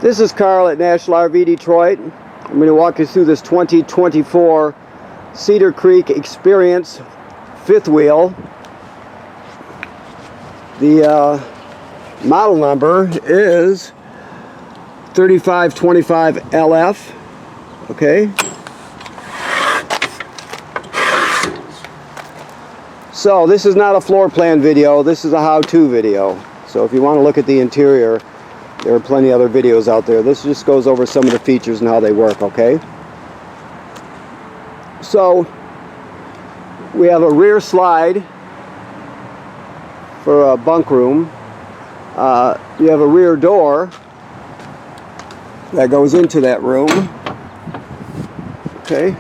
This is Carl at National RV Detroit. I'm going to walk you through this 2024 Cedar Creek Experience fifth wheel. The model number is 3525LF. Okay. So this is not a floor plan video, this is a how-to video. So if you want to look at the interior, there are plenty of other videos out there. This just goes over some of the features and how they work, okay? So we have a rear slide for a bunk room. You have a rear door that goes into that room. Okay.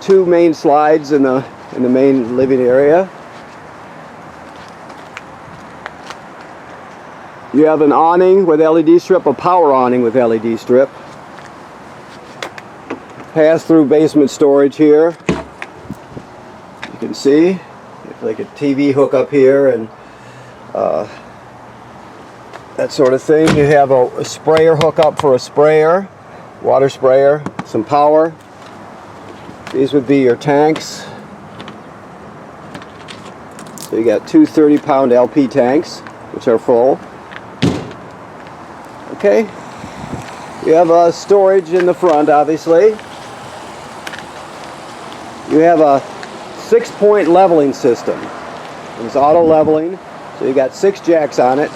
Two main slides in the main living area. You have an awning with LED strip, a power awning with LED strip. Pass-through basement storage here. You can see, like a TV hookup here and that sort of thing. You have a sprayer hookup for a sprayer, water sprayer, some power. These would be your tanks. So you got two 30-pound LP tanks, which are full. Okay. You have storage in the front, obviously. You have a 6-point leveling system. It's auto leveling, so you got 6 jacks on it.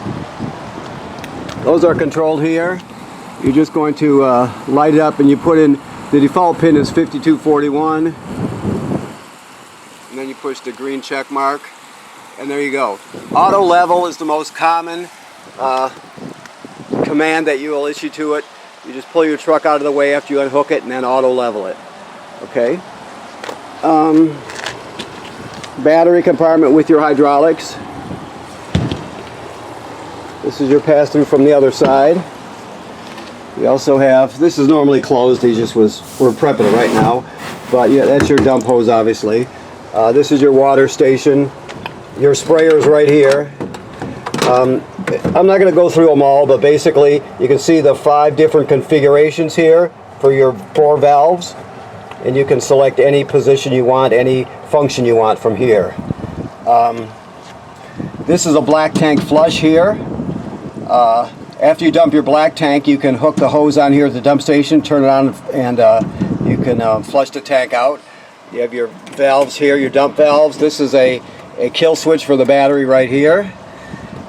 Those are controlled here. You're just going to light it up, and you put in, the default pin is 5241. And then you push the green check mark, and there you go. Auto level is the most common command that you will issue to it. You just pull your truck out of the way after you unhook it and then auto level it. Okay. Battery compartment with your hydraulics. This is your pass through from the other side. We also have, this is normally closed, we're prepping it right now, but yeah, that's your dump hose obviously. This is your water station. Your sprayer is right here. I'm not going to go through them all, but basically you can see the 5 different configurations here for your 4 valves, and you can select any position you want, any function you want from here. This is a black tank flush here. After you dump your black tank, you can hook the hose on here at the dump station, turn it on, and you can flush the tank out. You have your valves here, your dump valves. This is a kill switch for the battery right here.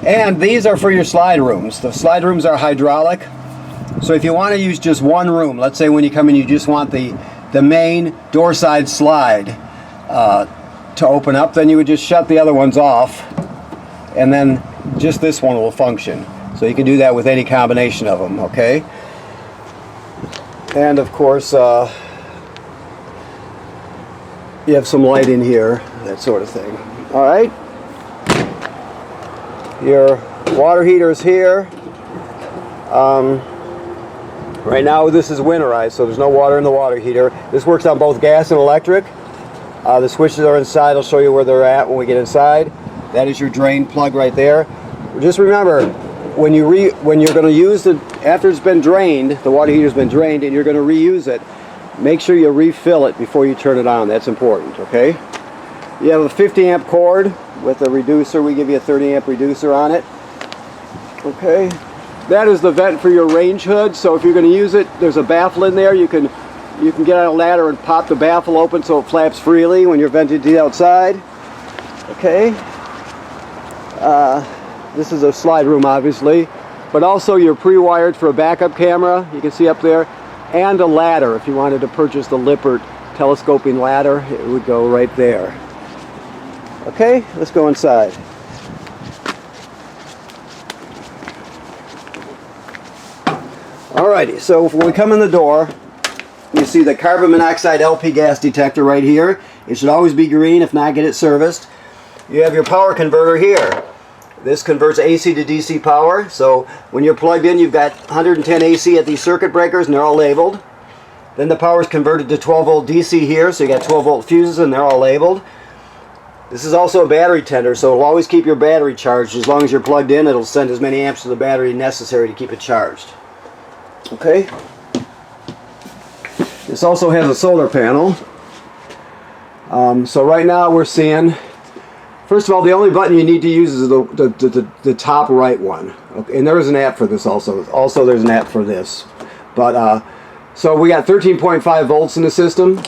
And these are for your slide rooms. The slide rooms are hydraulic. So if you want to use just one room, let's say when you come in you just want the main door side slide to open up, then you would just shut the other ones off, and then just this one will function. So you can do that with any combination of them, okay? And of course, you have some light in here, that sort of thing. All right? Your water heater is here. Right now this is winterized, so there's no water in the water heater. This works on both gas and electric. The switches are inside. I'll show you where they're at when we get inside. That is your drain plug right there. Just remember, when you're going to use it, after it's been drained, the water heater's been drained, and you're going to reuse it, make sure you refill it before you turn it on. That's important, okay? You have a 50 amp cord with a reducer. We give you a 30 amp reducer on it. Okay. That is the vent for your range hood. So if you're going to use it, there's a baffle in there. You can get on a ladder and pop the baffle open so it flaps freely when you're venting to the outside. Okay. This is a slide room, obviously, but also you're pre-wired for a backup camera. You can see up there, and a ladder. If you wanted to purchase the Lippert telescoping ladder, it would go right there. Okay, let's go inside. Alrighty, so when we come in the door, you see the carbon monoxide LP gas detector right here. It should always be green, if not, get it serviced. You have your power converter here. This converts AC to DC power, so when you're plugged in, you've got 110 AC at these circuit breakers, and they're all labeled. Then the power is converted to 12 volt DC here, so you got 12 volt fuses, and they're all labeled. This is also a battery tender, so it'll always keep your battery charged. As long as you're plugged in, it'll send as many amps to the battery necessary to keep it charged. Okay? This also has a solar panel. So right now we're seeing, first of all, the only button you need to use is the top right one. Okay? And there is an app for this also. Also there's an app for this. But so we got 13.5 volts in the system.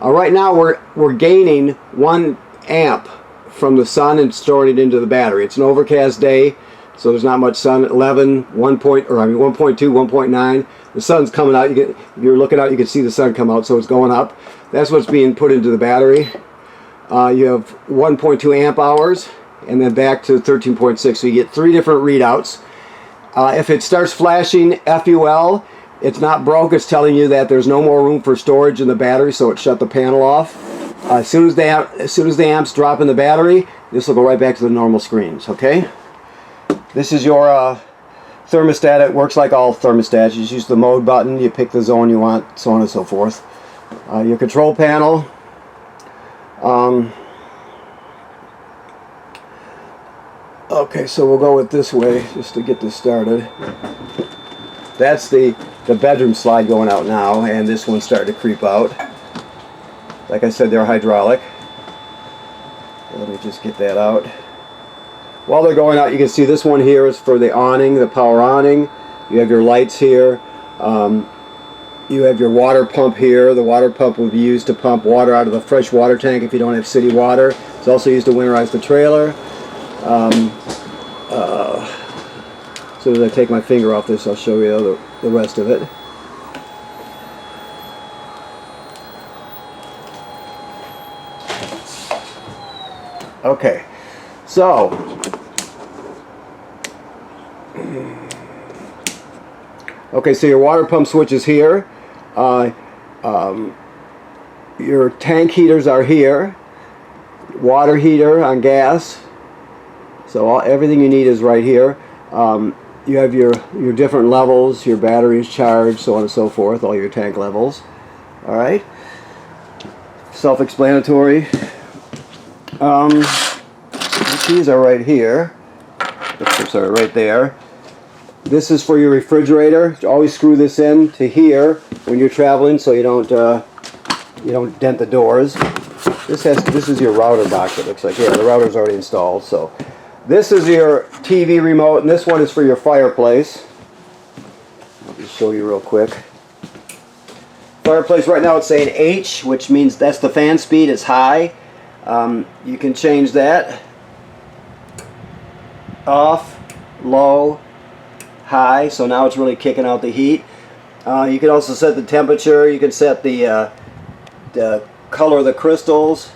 Right now we're gaining 1 amp from the sun and storing it into the battery. It's an overcast day, so there's not much sun. 1.2, 1.9. The sun's coming out. If you're looking out, you can see the sun come out, so it's going up. That's what's being put into the battery. You have 1.2 amp hours, and then back to 13.6. So you get 3 different readouts. If it starts flashing FUL, it's not broke. It's telling you that there's no more room for storage in the battery, so it shut the panel off. As soon as the amps drop in the battery, this will go right back to the normal screens. Okay. This is your thermostat. It works like all thermostats. You just use the mode button. You pick the zone you want, so on and so forth. Your control panel. Okay, so we'll go with this way just to get this started. That's the bedroom slide going out now, and this one's starting to creep out. Like I said, they're hydraulic. Let me just get that out. While they're going out, you can see this one here is for the awning, the power awning. You have your lights here. You have your water pump here. The water pump will be used to pump water out of the fresh water tank if you don't have city water. It's also used to winterize the trailer. As soon as I take my finger off this, I'll show you the rest of it. Okay, so your water pump switch is here. Your tank heaters are here. Water heater on gas. So everything you need is right here. You have your different levels, your battery is charged, so on and so forth, all your tank levels. All right. Self-explanatory. The keys are right here. Oops, sorry, right there. This is for your refrigerator. Always screw this in to here when you're traveling, so you don't dent the doors. This is your router box. It looks like, yeah, the router's already installed. So this is your TV remote, and this one is for your fireplace. I'll just show you real quick. Fireplace right now it's saying H, which means that's the fan speed. It's high. You can change that. Off, low, high. So now it's really kicking out the heat. You can also set the temperature. You can set the color of the crystals,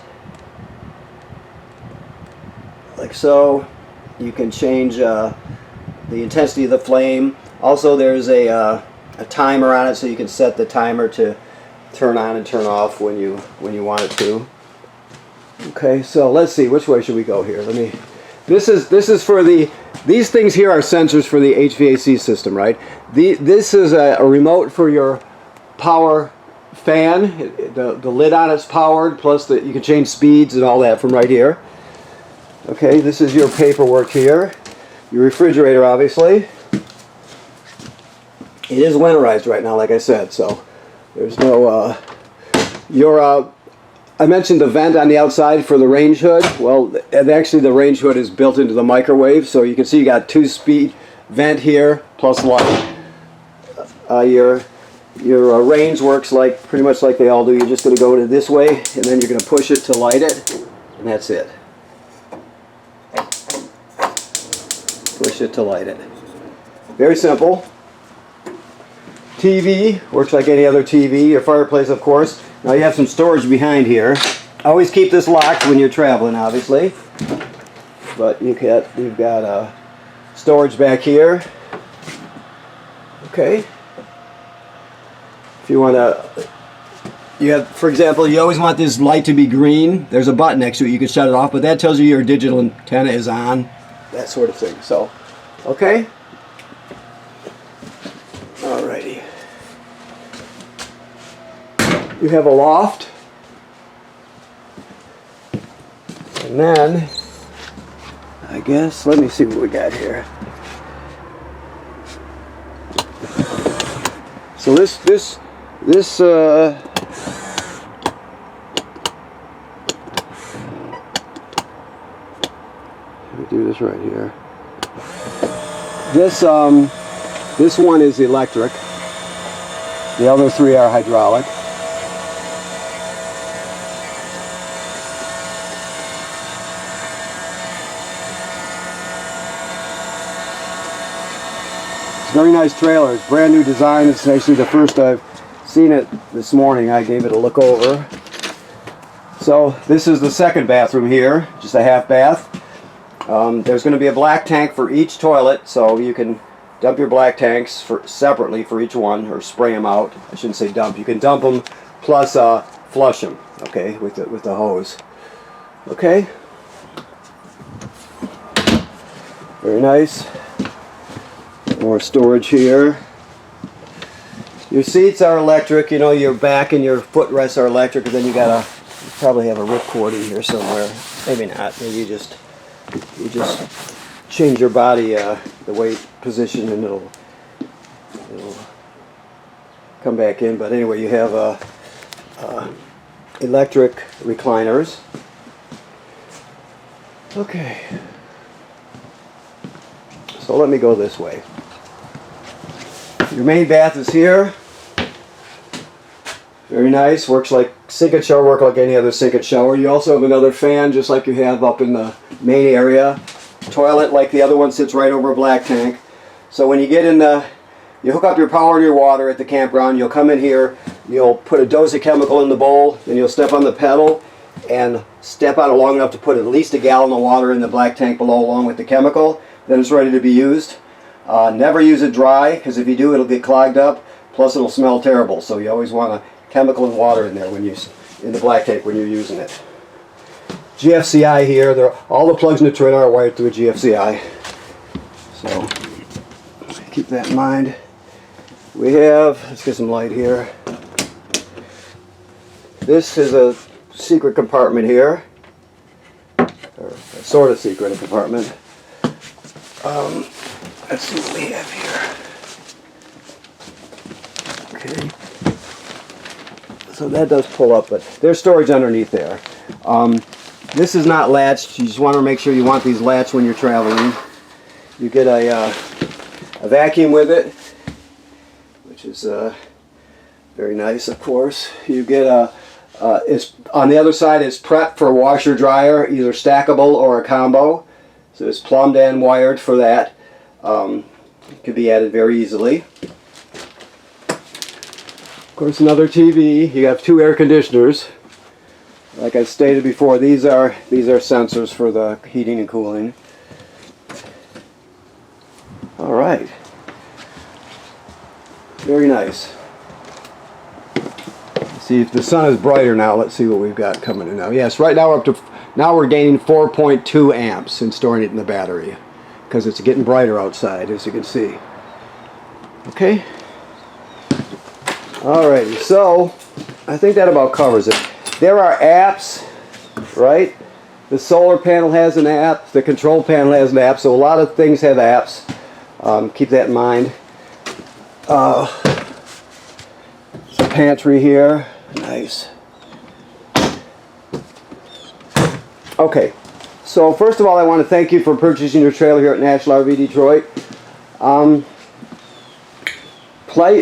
like so. You can change the intensity of the flame. Also, there's a timer on it, so you can set the timer to turn on and turn off when you want it to. Okay, so let's see, which way should we go here? This is for these things here are sensors for the HVAC system, right? This is a remote for your power fan. The lid on it's powered, plus you can change speeds and all that from right here. Okay, this is your paperwork here. Your refrigerator, obviously. It is winterized right now, like I said, so there's no I mentioned the vent on the outside for the range hood. Well, and actually the range hood is built into the microwave, so you can see you got 2-speed vent here plus light. Your range works like pretty much like they all do. You're just going to go to this way, and then you're going to push it to light it, and that's it. Push it to light it. Very simple. TV works like any other TV. Your fireplace, of course. Now you have some storage behind here. Always keep this locked when you're traveling, obviously. But you've got storage back here. Okay. If you want to, for example, you always want this light to be green. There's a button next to it. You can shut it off, but that tells you your digital antenna is on. That sort of thing. So, okay. Alrighty. You have a loft. And then, I guess, let me see what we got here. So this let me do this right here. This one is electric. The other three are hydraulic. It's a very nice trailer. It's brand new design. It's actually the first I've seen it this morning. I gave it a look over. So this is the second bathroom here, just a half bath. There's going to be a black tank for each toilet, so you can dump your black tanks separately for each one, or spray them out. I shouldn't say dump. You can dump them plus flush them, okay, with the hose. Okay. Very nice. More storage here. Your seats are electric. You know, your back and your footrests are electric, and then you probably have a ripcord in here somewhere. Maybe not. Maybe you just change your body the weight position, and it'll come back in. But anyway, you have electric recliners. Okay. So let me go this way. Your main bath is here. Very nice. Works like sink and shower, work like any other sink and shower. You also have another fan just like you have up in the main area. Toilet, like the other one, sits right over a black tank. So when you get in you hook up your power to your water at the campground, you'll come in here, you'll put a dose of chemical in the bowl, then you'll step on the pedal and step out long enough to put at least a gallon of water in the black tank below along with the chemical. Then it's ready to be used. Never use it dry, because if you do, it'll get clogged up. Plus, it'll smell terrible. So you always want a chemical and water in there in the black tank when you're using it. GFCI here. All the plugs in the trailer are wired through a GFCI. So keep that in mind. We have, let's get some light here. This is a secret compartment here, or a sort of secret compartment. Let's see what we have here. Okay. So that does pull up, but there's storage underneath there. This is not latched. You just want to make sure you want these latched when you're traveling. You get a vacuum with it, which is very nice, of course. You get on the other side is prep for a washer dryer, either stackable or a combo. So it's plumbed and wired for that. It can be added very easily. Of course, another TV. You have two air conditioners. Like I stated before, these are sensors for the heating and cooling. All right. Very nice. See if the sun is brighter now. Let's see what we've got coming in now. Yes, right now we're gaining 4.2 amps and storing it in the battery, because it's getting brighter outside, as you can see. Okay. Alrighty, so I think that about covers it. There are apps, right? The solar panel has an app, the control panel has an app, so a lot of things have apps. Keep that in mind. There's a pantry here. Nice. Okay, so first of all, I want to thank you for purchasing your trailer here at National RV Detroit.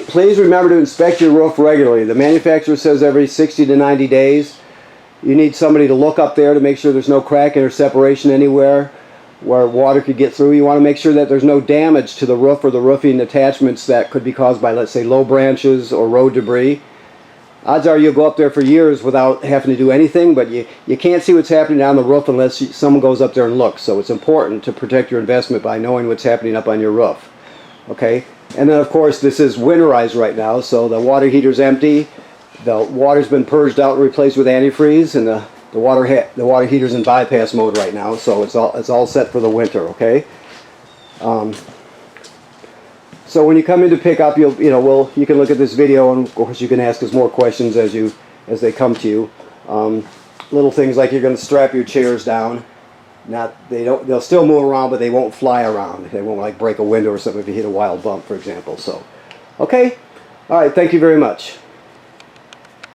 Please remember to inspect your roof regularly. The manufacturer says every 60 to 90 days. You need somebody to look up there to make sure there's no cracking or separation anywhere where water could get through. You want to make sure that there's no damage to the roof or the roofing attachments that could be caused by, let's say, low branches or road debris. Odds are you'll go up there for years without having to do anything, but you can't see what's happening on the roof unless someone goes up there and looks. So it's important to protect your investment by knowing what's happening up on your roof. Okay? And then, of course, this is winterized right now, so the water heater's empty. The water's been purged out and replaced with antifreeze, and the water heater's in bypass mode right now, so it's all set for the winter. Okay. So when you come in to pick up, you can look at this video, and of course you can ask us more questions as they come to you. little things like you're going to strap your chairs down. They'll still move around, but they won't fly around. They won't like break a window or something if you hit a wild bump, for example. So, okay. All right, thank you very much.